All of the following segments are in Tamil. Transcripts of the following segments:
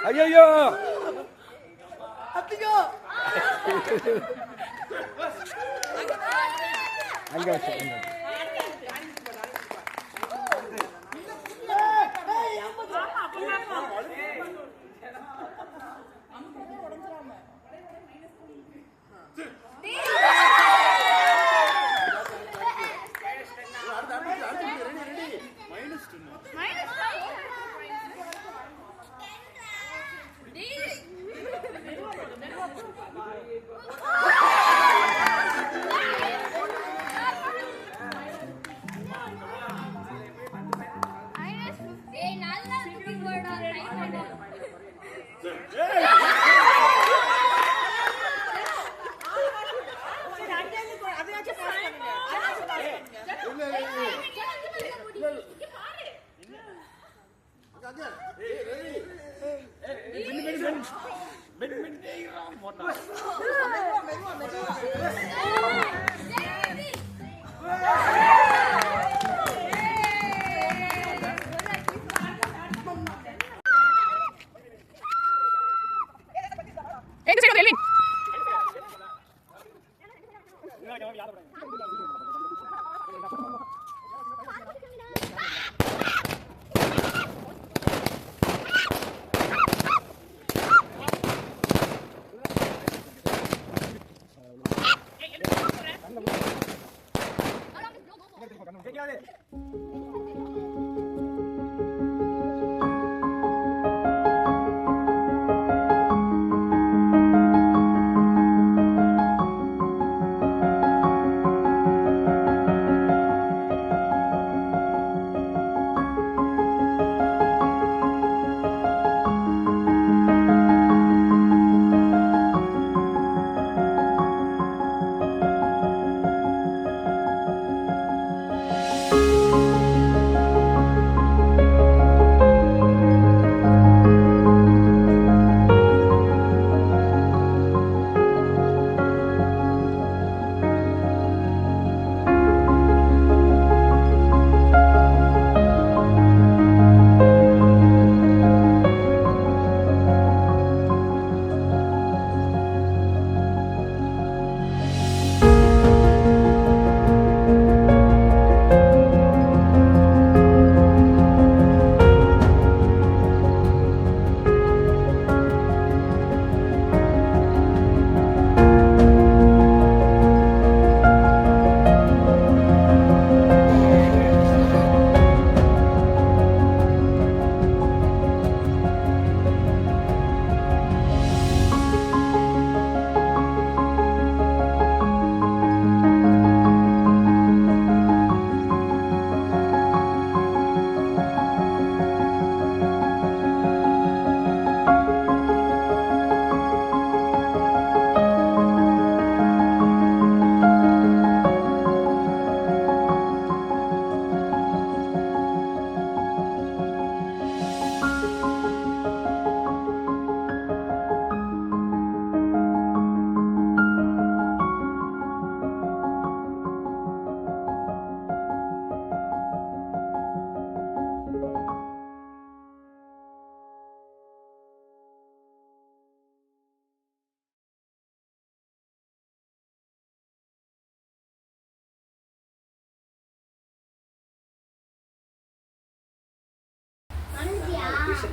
ஐயோ அங்க வச்சு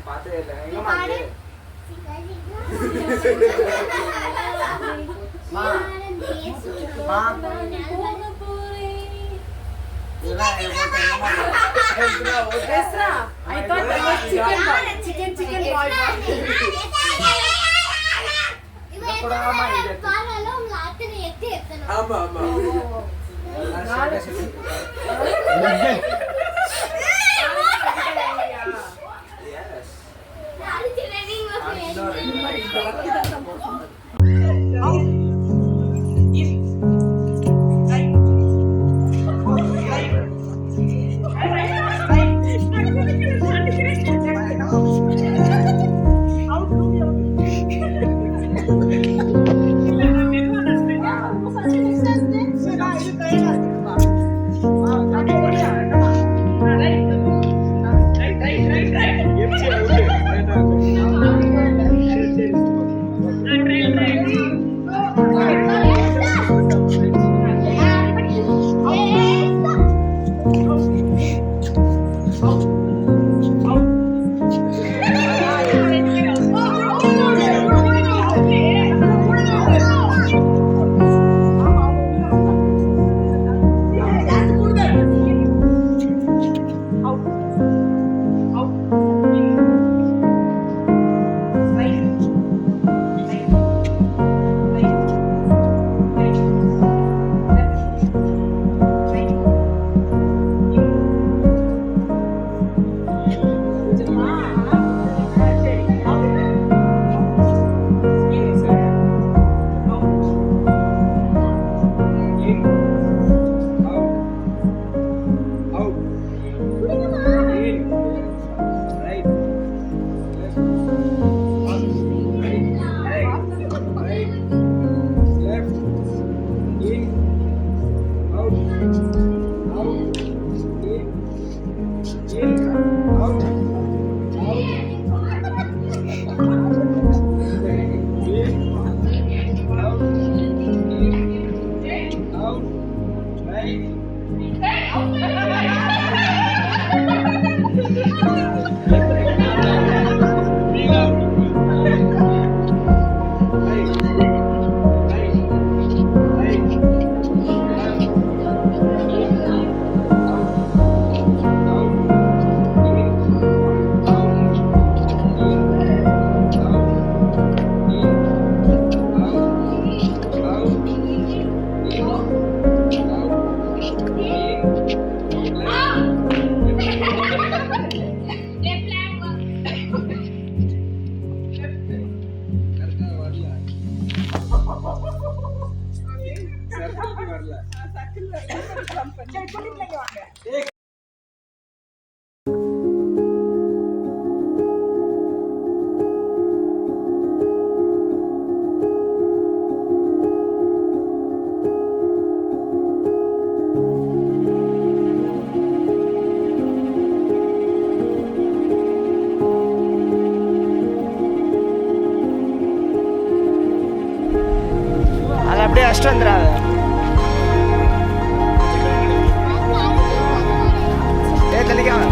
பார்த்ததே இல்லை. எங்க மாடு? மா மா ஆமா ஆமா அப்படியே அஷ்டம் வந்துடாத. தெளிக்காம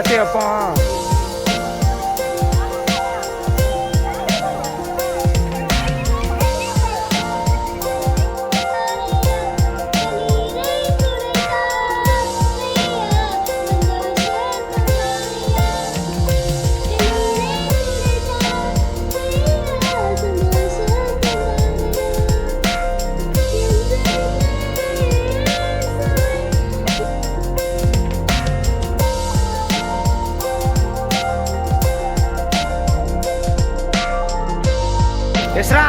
தோசை வைப்போம். எஸ்ரா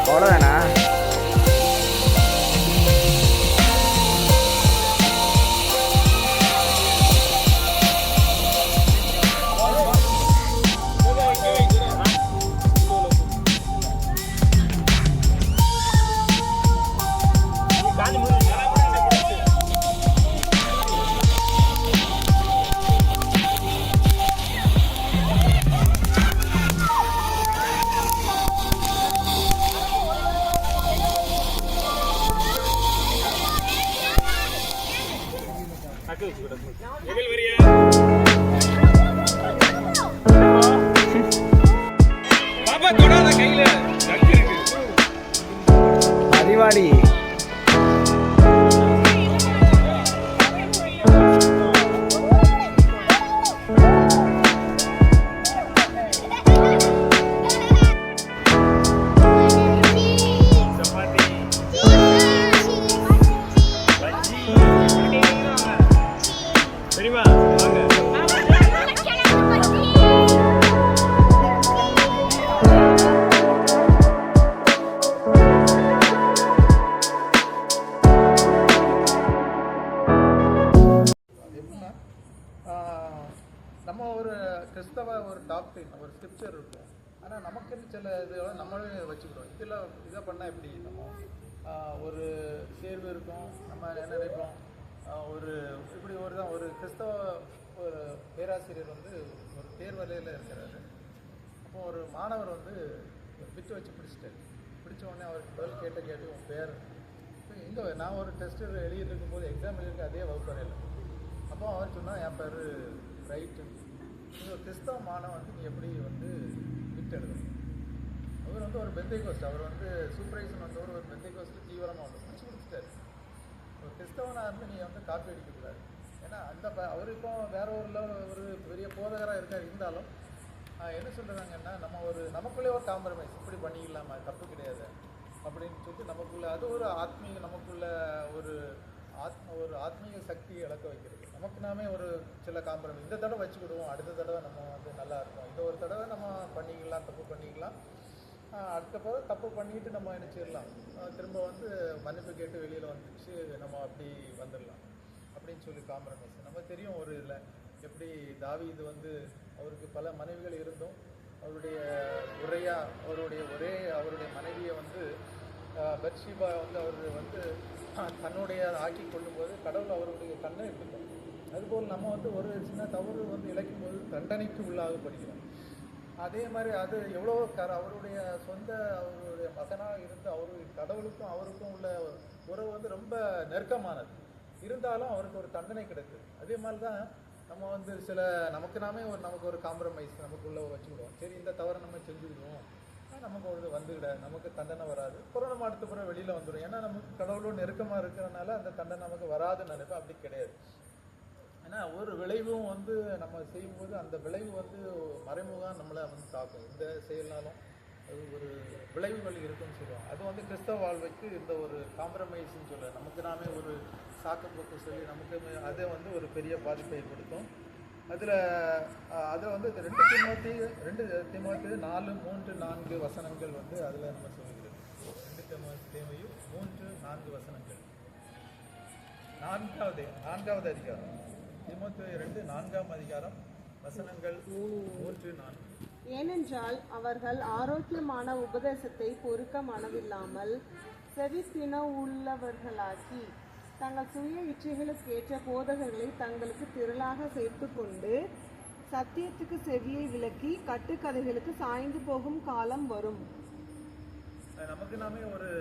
அவ்வளோதானா? அறிவாடி நம்ம ஒரு கிறிஸ்தவ ஒரு டாக்டரின் ஒரு ஸ்கிரிப்சர் இருக்கும். ஆனால் நமக்குன்னு சில இதோட நம்மளே வச்சுக்கிறோம். இதை பண்ணால் எப்படி நம்ம ஒரு தேர்வு இருக்கும். நம்ம என்ன நினைப்போம், ஒரு இப்படி ஒரு கிறிஸ்தவ ஒரு பேராசிரியர் வந்து ஒரு தேர்வலையில் இருக்கிறாரு. அப்போ ஒரு மாணவர் வந்து பிட்டு வச்சு பிடிச்சிட்டாரு. பிடிச்ச உடனே அவர் பதில் கேட்டு உன் பேர் இங்கே நான் ஒரு டெஸ்ட்டு எழுதிட்டு இருக்கும்போது எக்ஸாம் எழுதிருக்கு அதே வகுப்பறையில். அப்போ அவர் சொன்னால் என் பேர் ரைட்டு, நீ ஒரு கிறிஸ்தவ மாணவன் வந்து நீ எப்படி வந்து பிட் எழுதணும். அவர் வந்து ஒரு பெந்தைகோஸ்ட், அவர் வந்து சூப்பர்வைசன் வந்தவர் ஒரு பெந்தைகோஸ்ட்டு தீவிரமாக வந்து பிடிச்சி கொடுத்துட்டாரு. ஒரு கிறிஸ்தவனாக இருந்து நீ வந்து காப்பி அடிக்கக்கூடாது. ஏன்னா அவர் இப்போ வேற ஒரு லெவல் ஒரு பெரிய போதகராக இருக்கார். இருந்தாலும் என்ன சொல்கிறாங்கன்னா நமக்குள்ளே ஒரு காம்ப்ரமைஸ் இப்படி பண்ணிக்கலாமா, தப்பு கிடையாது அப்படின்னு சொல்லிட்டு நமக்குள்ளே அது ஒரு நமக்குள்ள ஒரு ஆத்மீக சக்தியை இழக்க வைக்கிறது. நமக்கு நாமே ஒரு சில காம்ப்ரமைஸ் இந்த தடவை வச்சுக்கிடுவோம், அடுத்த தடவை நம்ம வந்து நல்லா இருக்கும், இந்த ஒரு தடவை நம்ம பண்ணிக்கலாம், தப்பு பண்ணிக்கலாம், அடுத்த போது தப்பு பண்ணிட்டு நம்ம என்ன செய்யலாம், திரும்ப வந்து மன்னிப்பு கேட்டு வெளியில் வந்துச்சு நம்ம அப்படி வந்துடலாம் அப்படின்னு சொல்லி காம்ப்ரமைஸ். நம்ம தெரியும் ஒரு இதில் எப்படி தாவீது வந்து அவருக்கு பல மனைவிகள் இருந்தும் அவருடைய அவருடைய மனைவியை வந்து பத்ஷீபா வந்து அவர் வந்து தன்னுடைய ஆக்கி கொள்ளும்போது கடவுள் அவருடைய கண்ணை எடுத்துக்கும். அதுபோல் நம்ம வந்து ஒரு சின்ன தவறு வந்து இழைக்கும் போது தண்டனைக்கு உள்ளாகப்படுகிறோம். அதே மாதிரி அது எவ்வளோ அவருடைய மகனாக இருந்து கடவுளுக்கும் அவருக்கும் உள்ள உறவு வந்து ரொம்ப நெருக்கமானது. இருந்தாலும் அவருக்கு ஒரு தண்டனை கிடைக்குது. அதே மாதிரி தான் நம்ம வந்து நமக்கு ஒரு காம்ப்ரமைஸ் நமக்குள்ளே வச்சுக்கிடுவோம். சரி, இந்த தவறை நம்ம செஞ்சுக்கிடுவோம், நமக்கு ஒரு வந்துவிட, நமக்கு தண்டனை வராது, அப்புறம் நம்ம அடுத்த பிறகு வெளியில் வந்துடும். ஏன்னா நமக்கு கடவுளோடு நெருக்கமாக இருக்கிறனால அந்த தண்டனை நமக்கு வராதுன்னு நினைப்பேன். அப்படி கிடையாது. ஏன்னா ஒரு விளைவும் வந்து நம்ம செய்யும்போது அந்த விளைவு வந்து மறைமுகம் நம்மளை வந்து தாக்கும். இந்த செயல்னாலும் அது ஒரு விளைவுகள் இருக்குன்னு சொல்லுவோம். அது வந்து கிறிஸ்தவ வாழ்வுக்கு இந்த ஒரு காம்ப்ரமைஸ்ன்னு சொல்ல நமக்கு நாமே ஒரு சாக்கப்போக்கு சொல்லி நமக்கு அதை வந்து ஒரு பெரிய பாதிப்பை ஏற்படுத்தும். அதில் வந்து 2 தீமோத்தி 4, 3, 4 வசனங்கள் வந்து அதில் நம்ம சொல்லுகிறது. 2 தீமோத்தேயு 3, 4 வசனங்கள். 4வது அதிகாரம், தீமோத்தேயு 2, 4ஆம் அதிகாரம், வசனங்கள் 3, 4. ஏனென்றால் அவர்கள் ஆரோக்கியமான உபதேசத்தை பொறுக்க மனதில்லாமல் செவித்தின உள்ளவர்களாக்கி தங்கள் சுய இச்சைகளுக்கு ஏற்ற போதகர்களை தங்களுக்கு திரளாக சேர்த்து கொண்டு சத்தியத்துக்கு செவியை விலக்கி கட்டுக்கதைகளுக்கு சாய்ந்து போகும் காலம் வரும். நமக்கு நாமே ஒரு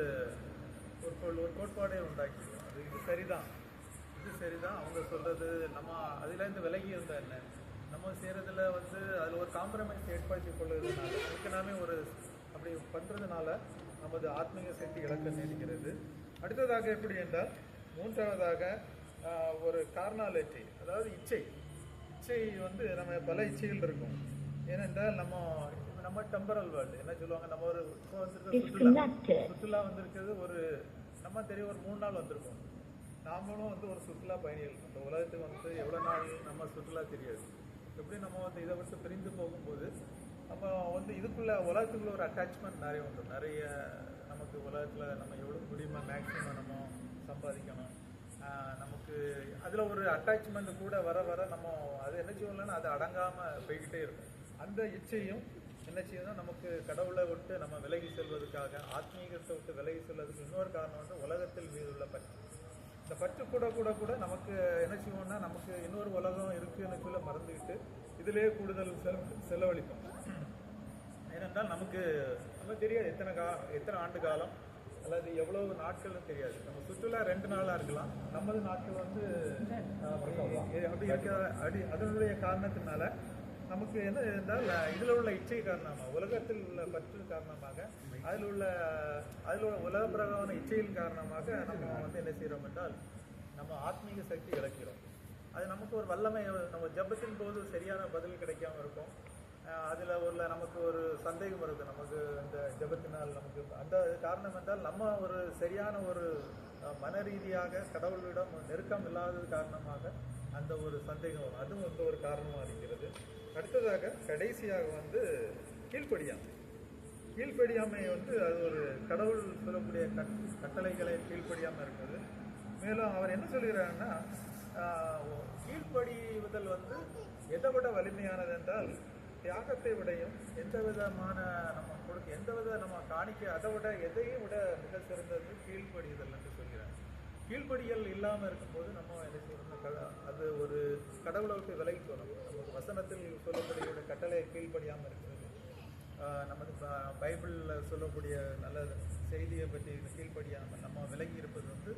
கோட்பாடை உண்டாக்கிடுவோம். இது சரிதான், அவங்க சொல்றது நம்ம அதுலேருந்து விலகி இருந்தால் என்ன, நம்ம செய்கிறதுல வந்து அதில் ஒரு காம்ப்ரமைஸ் ஏற்படுத்தி கொள்வதனால நமக்கு நாமே அப்படி பண்ணுறதுனால நமது ஆத்மீக சக்தி இழக்க நேரிடுகிறது. அடுத்ததாக எப்படி என்றால், 3வதாக ஒரு கார்னாலிட்டி, அதாவது இச்சை வந்து நம்ம பல இச்சைகள் இருக்கும். ஏனென்றால் நம்ம டெம்பரல் வேர்ல்டு என்ன சொல்லுவாங்க, நம்ம இப்போ வந்திருக்க சுற்றுலா வந்திருக்கிறது நம்ம தெரியும், ஒரு 3 நாள் வந்திருக்கோம். நாமளும் வந்து ஒரு சுற்றுலா பயணிகள். இந்த உலகத்துக்கு வந்து எவ்வளோ நாள் நம்ம சுற்றுலா தெரியாது. எப்படி நம்ம வந்து இதை விட்டு பிரிந்து போகும்போது நம்ம வந்து உலகத்துக்குள்ள ஒரு அட்டாச்மெண்ட் நிறைய நமக்கு உலகத்தில் நம்ம எவ்வளோ முடியுமா மேக்ஸிமம் நம்ம சம்பாதிக்கணும். நமக்கு அதில் ஒரு அட்டாச்மெண்ட் கூட வர நம்ம அது என்ன செய்யலன்னா அது அடங்காமல் போய்கிட்டே இருக்கும். அந்த இச்சையும் என்ன செய்யணும், நமக்கு கடவுளை விட்டு நம்ம விலகி செல்வதற்காக, ஆத்மீகத்தை விட்டு விலகி செல்வதற்கு இன்னொரு காரணம் வந்து உலகத்தில் மீது உள்ள பற்று. இந்த பற்று கூட நமக்கு என்ன செய்வோம்னா, நமக்கு இன்னொரு உலகம் இருக்குன்னு சொல்ல மறந்துக்கிட்டு இதிலே கூடுதல் செலவழிப்போம். ஏனென்றால் நமக்கு தெரியாது எத்தனை ஆண்டு காலம் அல்லது எவ்வளவு நாட்கள்னு தெரியாது. நம்ம சுற்றுலா 2 நாளாக இருக்கலாம், நமது நாட்கள் வந்து அப்படி இருக்க அதனுடைய காரணத்தினால நமக்கு என்ன இருந்தால் இதில் உள்ள இச்சை காரணமாக, உலகத்தில் உள்ள பற்று காரணமாக, அதில் உள்ள உலக பிரகான இச்சையின் காரணமாக நம்ம வந்து என்ன செய்கிறோம் என்றால் நம்ம ஆத்மீக சக்தி இழக்கிறோம். அது நமக்கு ஒரு வல்லமை, நம்ம ஜபத்தின் போது சரியான பதில் கிடைக்காம இருக்கும். அதில் நமக்கு ஒரு சந்தேகம் வருது, நமக்கு இந்த ஜபத்தினால் நமக்கு அந்த காரணம் என்றால் நம்ம ஒரு சரியான ஒரு மன ரீதியாக கடவுளிடம் நெருக்கம் இல்லாதது காரணமாக அந்த ஒரு சந்தேகம் வரும். அதுவும் வந்து ஒரு காரணமாக இருக்கிறது. அடுத்ததாக கடைசியாக வந்து கீழ்ப்படியாமை வந்து அது ஒரு கடவுள் சொல்லக்கூடிய கட்டளைகளை கீழ்ப்படியாமல் இருக்குது. மேலும் அவர் என்ன சொல்கிறாருன்னா, கீழ்ப்படிவதல் வந்து எதை விட வலிமையானது என்றால் தியாகத்தை விடையும் எந்தவித நம்ம காணிக்க அதை விட எதையும் விட மிக சிறந்தது கீழ்ப்படிதல் என்று சொல்கிறார். கீழ்ப்படியல் இல்லாமல் இருக்கும்போது நம்ம என்ன செய்யணும், அது ஒரு கடவுளை விட்டு விலகி சொல்லணும். நமக்கு வசனத்தில் சொல்லக்கூடிய கட்டளை கீழ்ப்படியாமல் இருக்கிறது. நமது பைபிளில் சொல்லக்கூடிய நல்ல செய்தியை பற்றி கீழ்ப்படியாமல் நம்ம விலகி இருப்பது வந்து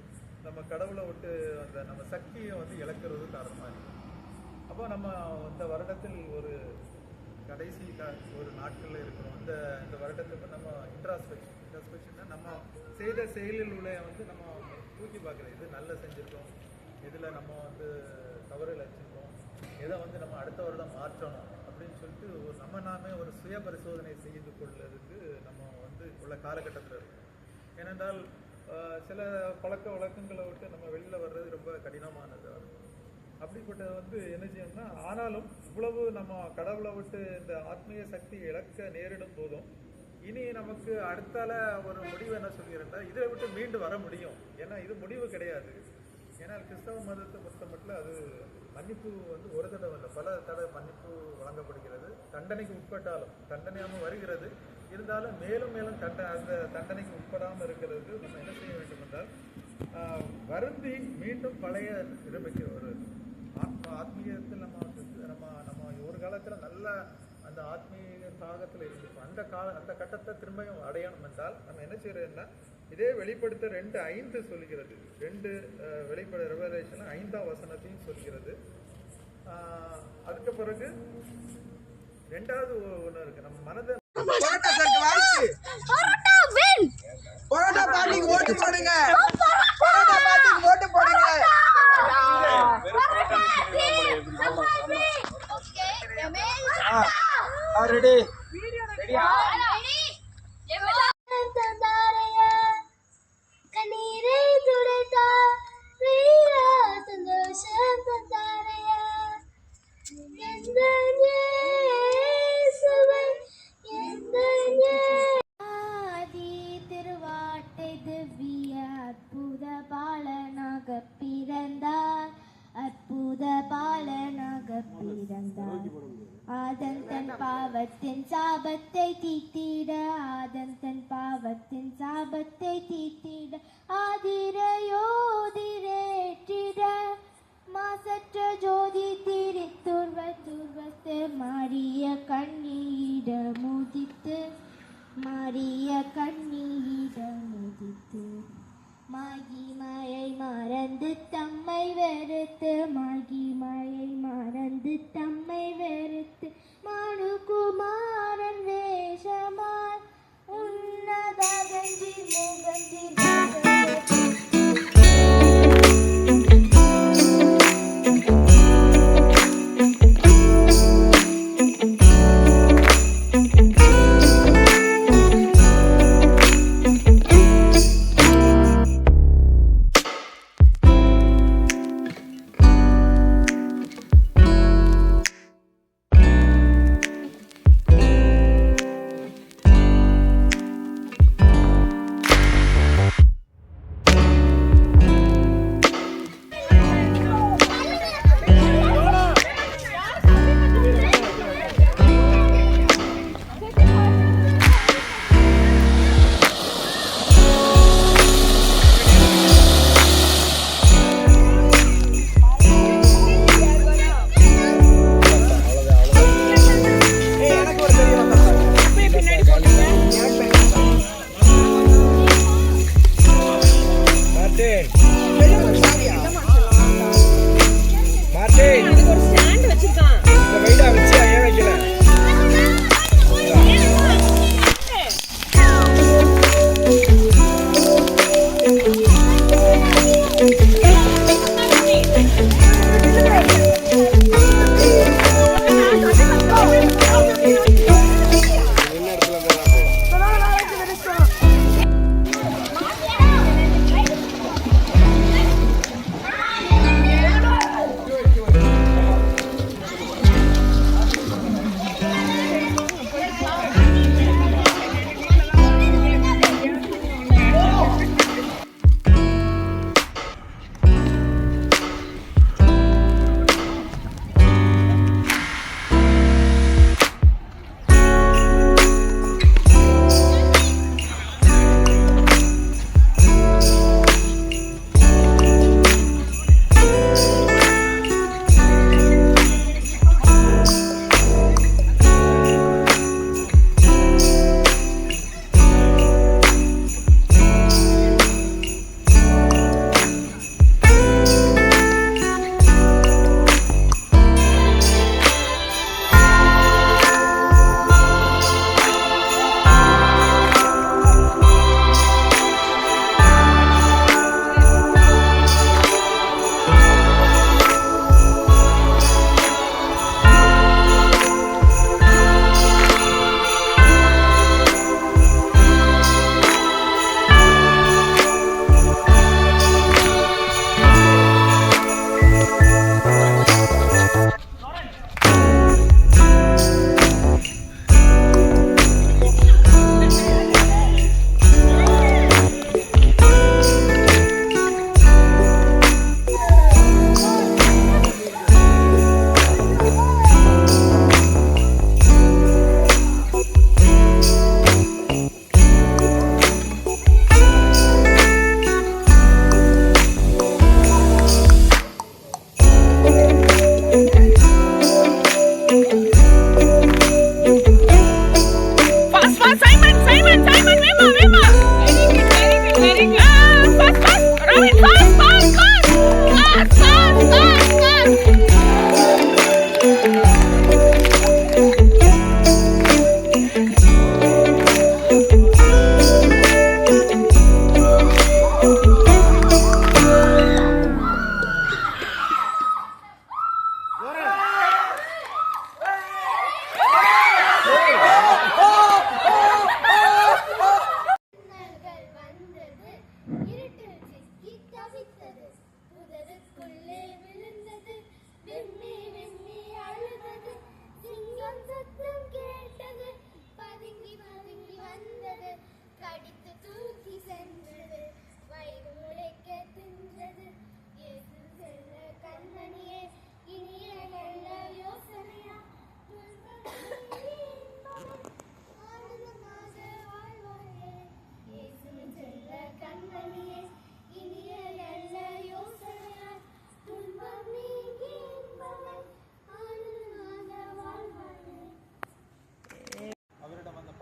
நம்ம கடவுளை விட்டு அந்த நம்ம சக்தியை வந்து இழக்கிறது காரணமாக இருக்குது. அப்போ நம்ம இந்த வருடத்தில் ஒரு கடைசி ஒரு நாட்களில் இருக்கிறோம். இந்த வருடத்துக்கு நம்ம இன்ட்ராஸ்பெக்ஷன்னா நம்ம செய்த செயலில் உள்ள வந்து நம்ம தூக்கி பார்க்குறது, இது நல்லா செஞ்சுருக்கோம், இதில் நம்ம வந்து தவறுகள் வச்சுருக்கோம், எதை வந்து நம்ம அடுத்த வருடம் மாற்றணும் அப்படின்னு சொல்லிட்டு நாமே ஒரு சுய பரிசோதனை செய்து கொள்வதற்கு நம்ம வந்து உள்ள காலகட்டத்தில் இருக்கும். ஏனென்றால் சில பழக்க வழக்கங்களை விட்டு நம்ம வெளியில் வர்றது ரொம்ப கடினமானது. அப்படிப்பட்டது வந்து என்ன செய்யணும்னா, ஆனாலும் இவ்வளவு நம்ம கடவுளை விட்டு இந்த ஆத்மீய சக்தி இழக்க நேரிடும் போதும் இனி நமக்கு அடுத்தால ஒரு முடிவு என்ன சொல்கிறேன்னா, இதை விட்டு மீண்டு வர முடியும். ஏன்னா இது முடிவு கிடையாது. ஏன்னா கிறிஸ்தவ மதத்தை பொறுத்த மட்டும் அது மன்னிப்பு வந்து ஒரு தடவை இல்லை, பல தடவை மன்னிப்பு வழங்கப்படுகிறது. தண்டனைக்கு உட்பட்டாலும் தண்டனையாமல் வருகிறது. இருந்தாலும் மேலும் மேலும் அந்த தண்டனைக்கு உட்படாமல் இருக்கிறதுக்கு நம்ம என்ன செய்ய வேண்டும் என்றால், வருந்தி மீண்டும் பழைய நிலைமைக்கு ஒரு ஆத்மீகத்தில் நம்ம ஒரு காலத்தில் நல்ல அந்த ஆத்மீக தாகத்தில் இருந்திருக்கும். அந்த கட்டத்தை திரும்பியும் அடையணும் என்றால் நம்ம என்ன செய்யறதுன்னா, இதே வெளிப்படுத்த 2:5 சொல்கிறது. 2 வெளிப்பட ரெவலேஷன் 5ஆம் வசனத்தையும் சொல்கிறது. அதுக்கு பிறகு 2வது ஒன்று இருக்கு. நம்ம மனதை பரோட்டா பார்ட்டிக்கு ஓட்டு போடுங்க. பரோட்டா பார்ட்டிக்கு ஓட்டு போடுங்க. ரெடி ரெடியா? கண்ணீரை துடைத்தா வீரா சந்தோஷம் தந்தாரையா எந்த இயேசுவை எந்த ஆதி திருவாட்டை திவ்ய அற்புத பாலனாக பிறந்தார், அற்புத பாலனாக பிறந்தார். ஆதன் தன் பாவத்தின் சாபத்தை தீத்திட, ஆதன் தன் பாவத்தின் சாபத்தை தீத்திட, ஆதிரையோதிரேற்றிட மாசற்ற ஜோதி துர்வத்து மாறிய கண்ணீட முதித்து, மாறிய கண்ணீட முதித்து, மாகி மாயை மறந்து தம்மை வெறுத்து, மாகி மாயை மறந்து தம்மை வெறுத்து, மனுகுமாரன் வேஷமாய் உன்னதகன்றி முகன்றி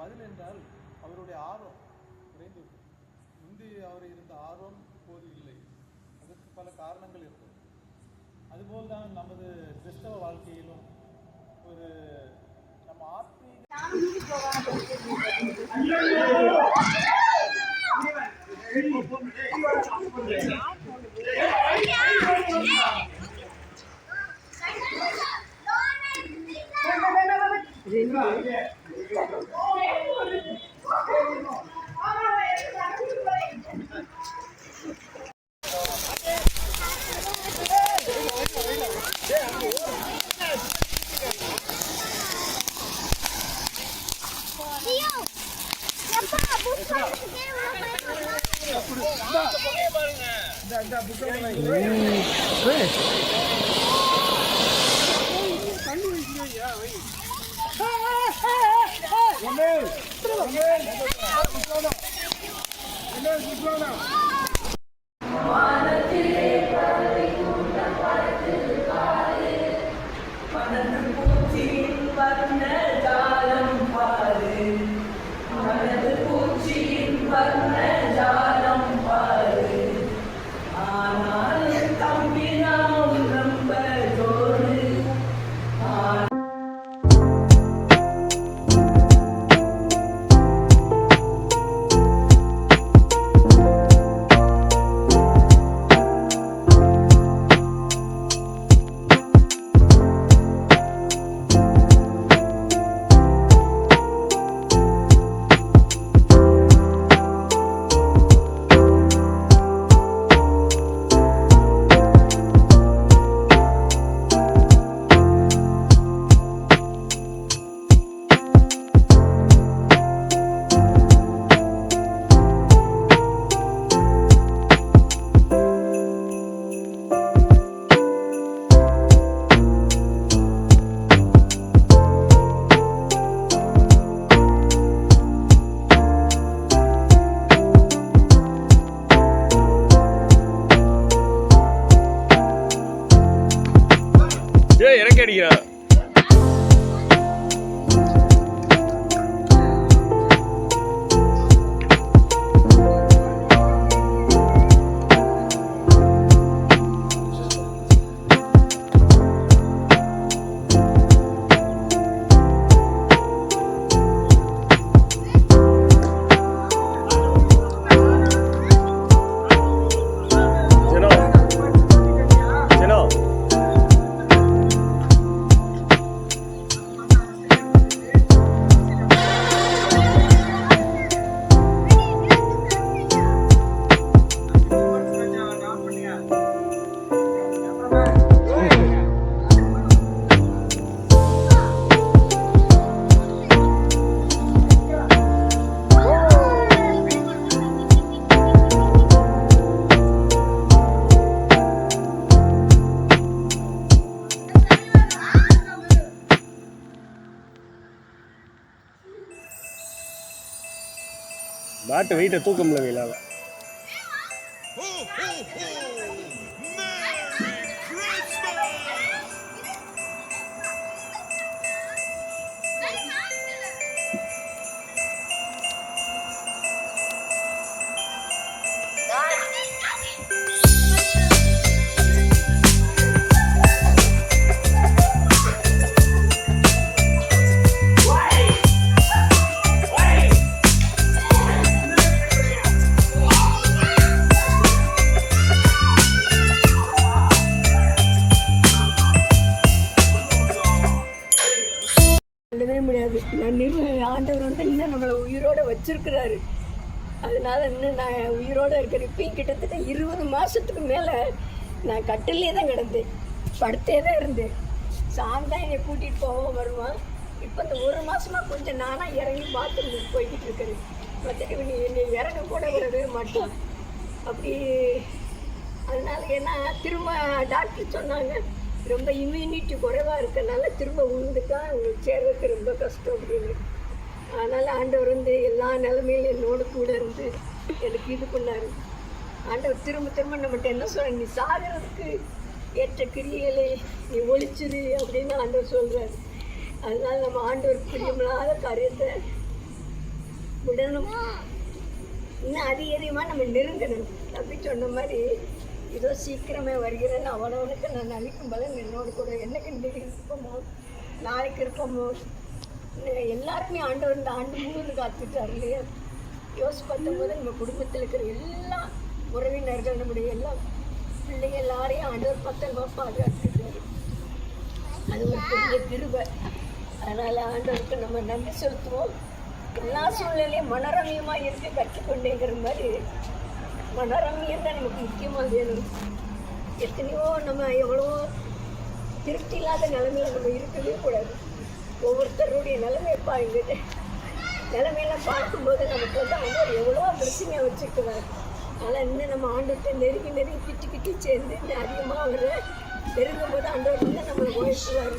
பதில் என்றால் அவருடைய ஆர்வம் குறைந்து விட்டது. முந்தி அவர் இருந்த ஆர்வம் இப்போது இல்லை. அதற்கு பல காரணங்கள் இருக்கும். அதுபோல் தான் நமது கிறிஸ்தவ வாழ்க்கையிலும் ஒரு நம்ம ஆத்மீக இறக்கி அடிக்கிறா. பாட்டு வெயிட்டை தூக்க முடியல கையிலால. முடியாது. ஆண்டவர் இன்னும் நம்மளை உயிரோடு வச்சிருக்கிறாரு. அதனால இன்னும் நான் உயிரோடு இருக்கிறேன். இப்பயும் கிட்டத்தட்ட 20 மாதத்துக்கு மேலே நான் கட்டிலே தான் கிடந்தேன், படுத்தே தான் இருந்தேன். சாமி தான் என்னை கூட்டிகிட்டு போவோம் வருவான். இப்போ இந்த 1 மாதமாக கொஞ்சம் நானாக இறங்கி பாத்ரூமுக்கு போய்கிட்டு இருக்கிறேன். மற்றபடி என்னை இறங்க கூட விடவே மாட்டேன் அப்படி. அதனால ஏன்னா திரும்ப டாக்டர் சொன்னாங்க ரொம்ப இம்யூனிட்டி குறைவாக இருக்கனால திரும்ப உழுந்துட்டா உங்களுக்கு சேர்றதுக்கு ரொம்ப கஷ்டம் அப்படின்னு. அதனால் ஆண்டவர் எல்லா நிலைமையிலும் என்னோட கூட இருந்து எனக்கு இது பண்ணார். ஆண்டவர் திரும்ப திரும்ப நம்மகிட்ட என்ன சொல்ற, நீ சாகிறதுக்கு ஏற்ற கிரியைகளை நீ ஒழிச்சிரு அப்படின்னு ஆண்டவர் சொல்கிறார். அதனால் நம்ம ஆண்டவர் பிரியமில்லாத காரியத்தை விடணும். இன்னும் அதிகமாக நம்ம நெருங்கணும். அப்படி சொன்ன மாதிரி இதோ சீக்கிரமே வருகிறேன்னு அவனவனுக்கு நான் அளிக்கும் பலன் என்னோட கூட என்னைக்கு இன்றைக்கு இருப்போமோ நாளைக்கு இருப்போமோ எல்லாருமே ஆண்டவர் இந்த ஆண்டு முழுவதும் காத்துட்டார் இல்லையா? யோசிச்சு பார்க்கும்போது நம்ம குடும்பத்தில் இருக்கிற எல்லா உறவினர்கள் நம்முடைய எல்லா பிள்ளைங்க எல்லாரையும் ஆண்டவர் பத்திரமாக பாதுகாத்துருக்காரு. அது ஒரு பெரிய கிருபை. அதனால் ஆண்டவருக்கு நம்ம நன்றி செலுத்துவோம். எல்லா சூழ்நிலையும் மனரமியமாக இருக்க கற்றுக்கொண்டேங்கிற மாதிரி மனரமியம் தான் நமக்கு முக்கியமாக வேணும். எத்தனையோ நம்ம எவ்வளோ திருப்தி இல்லாத நிலைமையில நம்ம இருக்கவே கூடாது. ஒவ்வொருத்தருடைய நிலைமைப்பா எங்கிட்ட நிலைமையெல்லாம் பார்க்கும்போது நமக்கு வந்து ஆண்டவர் எவ்வளோ பிளஸிங்காக வச்சுருக்கிறார். அதனால் இன்னும் நம்ம ஆண்டுகிட்ட நெருங்கி கிட்டி சேர்ந்து இன்னும் அதிகமாக அவரை நெருங்கும் போது ஆண்டவர் இன்னும் நம்மளை வாழ்த்துவார்.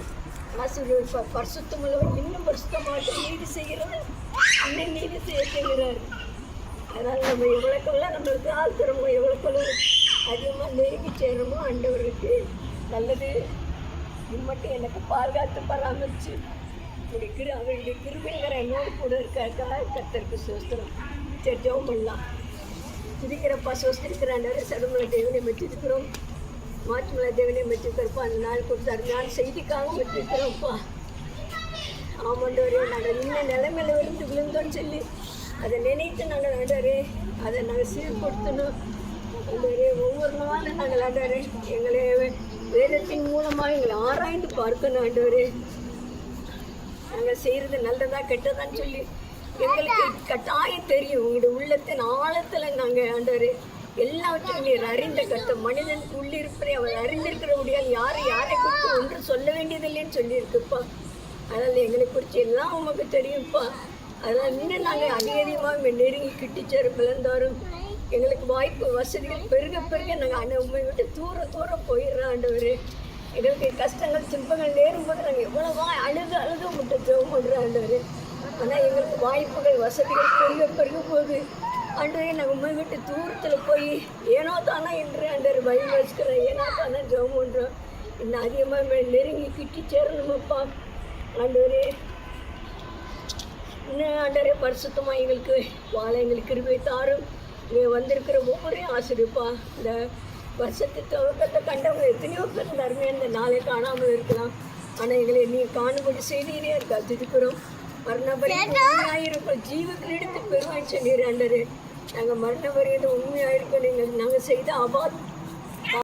ஆசீர்வதிப்பார். பரிசுத்தமுள்ளவர் இன்னும் பரிசுத்தமாக நீதி செய்கிறது இன்னும் நீதி செய்கிறார். அதனால் நம்ம எவ்வளோக்கெல்லாம் நம்மளுக்கு ஆழ்த்துறோமோ எவ்வளோக்கெல்லாம் அதிகமாக நெருங்கி சேரணுமோ ஆண்டவருக்கு நல்லது. இது மட்டும் எனக்கு பாதுகாத்து பராமரிச்சு அவருடைய கிருபைங்கிற என்னோடு கூட இருக்காக்கா கர்த்தருக்கு சோஸ்திரம். சரி, ஜெபம் பண்ணலாம். துதிக்கிறப்பா, சோஸ்திருக்கிற ஆண்டவரை சடுமலை தேவனை மெச்சிருக்கிறோம், மாற்றுமலை தேவனை மெச்சிருக்கிறப்பா. அந்த நாள் கொடுத்தாரு நான் செய்திக்காக மெச்சிருக்கிறோம்ப்பா. ஆமாண்டவரே, நாங்கள் இன்னும் நிலைமையில இருந்து விழுந்தோன்னு சொல்லி அதை நினைத்து நாங்கள் ஆண்டவரே அதை நாங்கள் சீர்படுத்தணும். ஆண்டவரே, ஒவ்வொரு நாளும் நாங்கள் ஆண்டவரே எங்களை வேதத்தின் மூலமாக எங்களை ஆராய்ந்து பார்க்கணும். ஆண்டவரே, நாங்கள் செய்கிறது நல்லதா கெட்டதான்னு சொல்லி எங்களுக்கு கட்டாயம் தெரியும். உங்களுடைய உள்ளத்தின் ஆழத்தில் நாங்கள் ஆண்டவரே எல்லாவற்றையும் நீர் அறிந்த கட்ட மனிதனுக்கு உள்ளிருப்பதை அவர் அறிந்திருக்கிறபடியால் யாரை குறித்து ஒன்று சொல்ல வேண்டியதில்லைன்னு சொல்லியிருக்குப்பா. அதனால் எங்களை குறித்து எல்லாம் உமக்கு தெரியும்ப்பா. அதனால் இன்னும் நாங்கள் அதிகமாக நெருங்கி கிட்டிச்சேர பிளந்தாரும் எங்களுக்கு வாய்ப்பு வசதிகள் பெருக நாங்கள் உண்மை விட்டு தூரம் போயிடுறோம். ஆண்டவர், எங்களுக்கு கஷ்டங்கள் துன்பங்கள் நேரும்போது நாங்கள் எவ்வளவா அழுது உங்கள்கிட்ட ஜெபம் பண்ணுறோம் ஆண்டவர். ஆனால் எங்களுக்கு வாய்ப்புகள் வசதிகள் பெருக போகுது ஆண்டவரே. நாங்கள் உண்மை விட்டு தூரத்தில் போய் ஏனோ தானே என்று ஆண்டவர் பயம் வச்சுக்கிறோம், ஏனோ தானே ஜெபம் பண்ணுறோம். இன்னும் அதிகமாக நெருங்கி கிட்டி சேரணுமாப்பா ஆண்டவரே. இன்னும் ஆண்டவரே பரிசுத்தமாக எங்களுக்கு வாழ எங்களுக்கு கிருபை தாரும். இங்கே வந்திருக்கிற ஒவ்வொரு ஆசிரியப்பா, இந்த வருஷத்து துவக்கத்தை கண்டவங்க எத்தனையோ பேர் இருந்தாருமே இந்த நாளை காணாமல் இருக்கலாம். ஆனால் எங்களை நீ காணும்படி செய்தியிலே இருக்கா திருக்கிறோம். மரணபரியாயிருக்கும் ஜீவத்தில் எடுத்து பெருவாய் சொன்னீர் ஆண்டரே. நாங்கள் மரணபரியத்தை உண்மையாக இருக்கோம். நாங்கள் செய்த